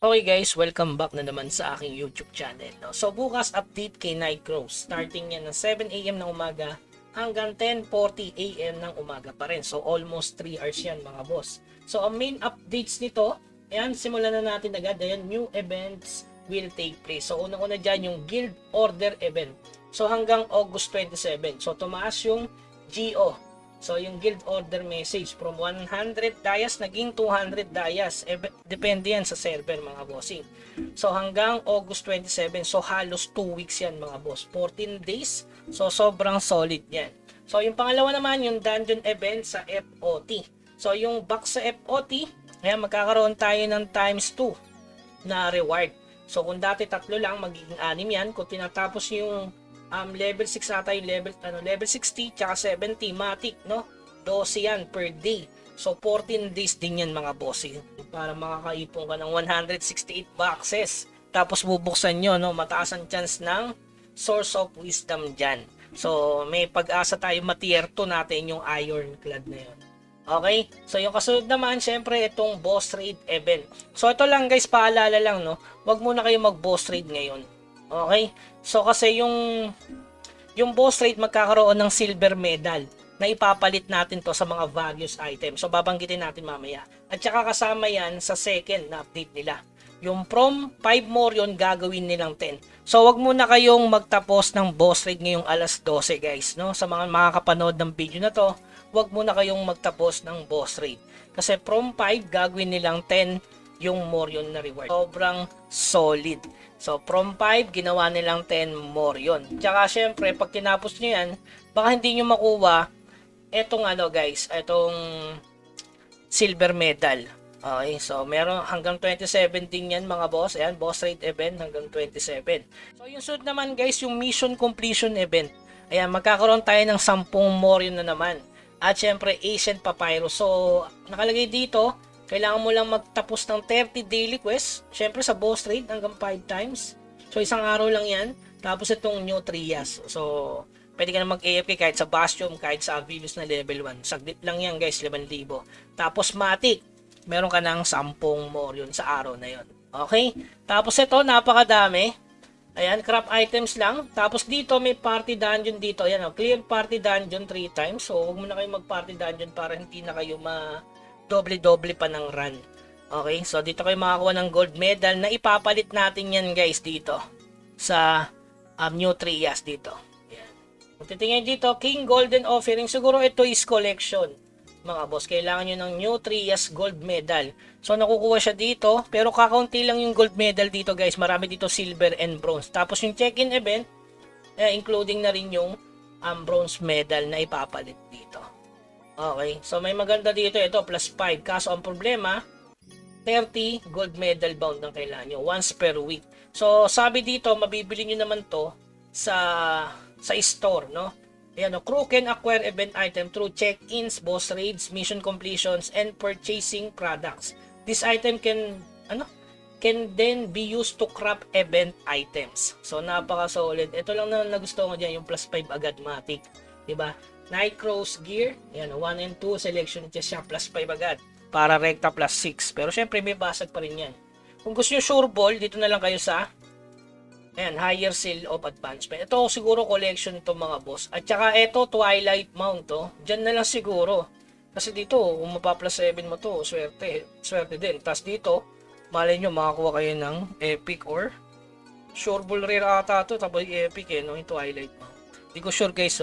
Okay guys, welcome back na naman sa aking YouTube channel. No? So bukas update kay Nightcrows. Starting yan ng 7 AM ng umaga hanggang 10:40 AM ng umaga pa rin. So almost 3 hours yan mga boss. So ang main updates nito, ayan, simulan na natin agad. Ayan, new events will take place. So unang-una dyan yung Guild Order event. So hanggang August 27. So tumaas yung GO. So, yung guild order message from 100 dayas naging 200 dayas. Depende yan sa server mga bossing. So, hanggang August 27. So, halos 2 weeks yan mga boss. 14 days. So, sobrang solid yan. So, yung pangalawa naman, yung dungeon event sa FOT. So, yung box sa FOT, ayan, magkakaroon tayo ng times 2 na reward. So, kung dati 3 lang, magiging 6 yan. Kung tinatapos yung level 6 ata yung level 60 tsaka 70 matic, no? 12 yan per day. So 14 days din yan mga bossing para makakaipon ka ng 168 boxes. Tapos bubuksan nyo, no? Mataas ang chance ng Source of Wisdom dyan. So may pag-asa tayo matier 2 natin yung Ironclad na yun. Okay? So yung kasunod naman, syempre itong boss raid event. So ito lang guys, paalala lang, no? Wag muna kayo mag boss raid ngayon. Okay? So kasi yung boss raid magkakaroon ng silver medal na ipapalit natin to sa mga values item. So babanggitin natin mamaya. At saka kasama yan sa second na update nila. Yung from 5 more yun gagawin nilang 10. So wag muna kayong magtapos ng boss raid ngayong alas 12 guys, no? Sa mga makakapanood ng video na to, wag muna kayong magtapos ng boss raid. Kasi from 5 gagawin nilang 10 yung Morion na reward. Sobrang solid. So, from 5, ginawa nilang 10 Morion. Tsaka, syempre, pag tinapos nyo yan, baka hindi nyo makuha etong guys, etong silver medal. Okay, so, meron hanggang 27 din yan, mga boss. Ayan, boss raid event hanggang 27. So, yung sunod naman, guys, yung mission completion event. Ayan, magkakaroon tayo ng 10 Morion na naman. At, syempre, Ancient Papyrus. So, nakalagay dito, kailangan mo lang magtapos ng 30 daily quest. Syempre sa boss raid hanggang 5 times. So isang araw lang yan. Tapos itong New Trias. So pwede ka na mag-AFK kahit sa Bastion, kahit sa Avilos na level 1. Saglit lang yan guys, 5,000. Tapos Matic, meron ka ng 10 Morion sa araw na yon. Okay? Tapos ito, napakadami. Ayan, craft items lang. Tapos dito may party dungeon dito. Ayan, clear party dungeon 3 times. So huwag mo na kayo mag-party dungeon para hindi na kayo doble-doble pa ng run. Okay, so dito kayo makakuha ng gold medal na ipapalit natin yan guys dito sa New Trias dito. Yan. Kung titingnan dito, King Golden Offering, siguro ito is collection. Mga boss, kailangan nyo ng New Trias gold medal. So nakukuha siya dito, pero kakaunti lang yung gold medal dito guys. Marami dito silver and bronze. Tapos yung check-in event, including na rin yung bronze medal na ipapalit dito. Okay, so may maganda dito, ito plus 5. Kaso ang problema, 30 gold medal bound ang kailangan nyo once per week. So sabi dito, mabibili nyo naman to sa store, no? Ayan, crew can acquire event item through check-ins, boss raids, mission completions, and purchasing products. This item can then be used to craft event items. So napaka-solid. Ito lang na nagustuhan ko dyan, yung plus 5 agad matic. Diba? Nightcrows gear, yan, 1 and 2 selection chest siya, plus 5 agad. Para recta plus 6. Pero syempre may basag pa rin yan. Kung gusto nyo sure ball, dito na lang kayo sa ayan, higher seal of advancement. Ito siguro collection ito mga boss. At saka ito, Twilight Mount to. Diyan na lang siguro. Kasi dito, kung mapa-plus 7 mo to, swerte. Swerte din. Tapos dito, malay nyo, makakuha kayo ng epic or sure ball rare ata to. Tapos epic no? Yung Twilight Mount. Hindi ko sure guys,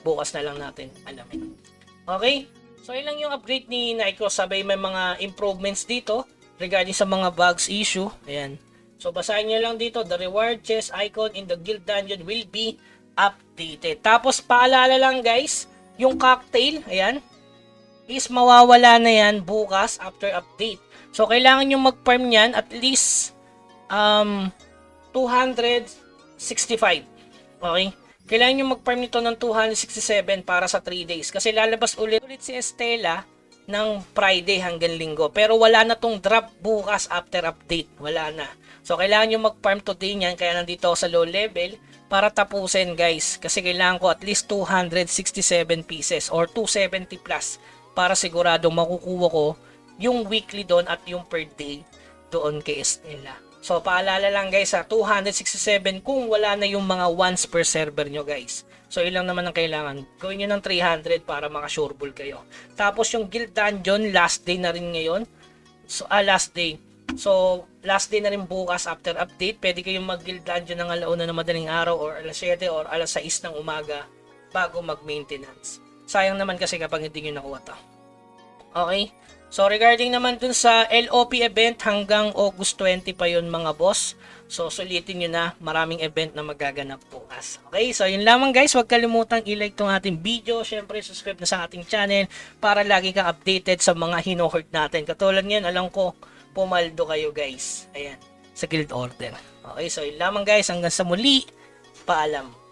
bukas na lang natin alamin. Okay? So, yun lang yung upgrade ni Nightcrows. Sabay may mga improvements dito regarding sa mga bugs issue. Ayan. So, basahin nyo lang dito. The reward chest icon in the guild dungeon will be updated. Tapos, paalala lang guys, yung cocktail, ayan, is mawawala na yan bukas after update. So, kailangan nyo mag-farm yan at least 265. Okay? Kailangan nyo mag-farm nito ng 267 para sa 3 days. Kasi lalabas ulit si Estela ng Friday hanggang Linggo. Pero wala na tong drop bukas after update. Wala na. So, kailangan nyo mag-farm today niyan. Kaya nandito ako sa low level para tapusin guys. Kasi kailangan ko at least 267 pieces or 270 plus para sigurado makukuha ko yung weekly doon at yung per day doon kay Estela. So, paalala lang guys, 267 kung wala na yung mga once per server nyo guys. So, ilang naman ang kailangan. Gawin nyo ng 300 para maka-sureball kayo. Tapos, yung Guild Dungeon, last day na rin ngayon. So, last day. So, last day na rin bukas after update. Pwede kayong mag-Guild Dungeon ng alauna na madaling araw or alas 7 or alas 6 ng umaga bago mag-maintenance. Sayang naman kasi kapag hindi nyo nakuha to. Okay? So, regarding naman dun sa LOP event, hanggang August 20 pa yun mga boss. So, sulitin nyo na. Maraming event na magaganap bukas. Okay? So, yun lamang guys. Huwag kalimutang i-like tong ating video. Siyempre, subscribe na sa ating channel para lagi kang updated sa mga hinohort natin. Katulad yan, alam ko, pumaldo kayo guys. Ayan, sa Guild Order. Okay? So, yun lamang guys. Hanggang sa muli. Paalam.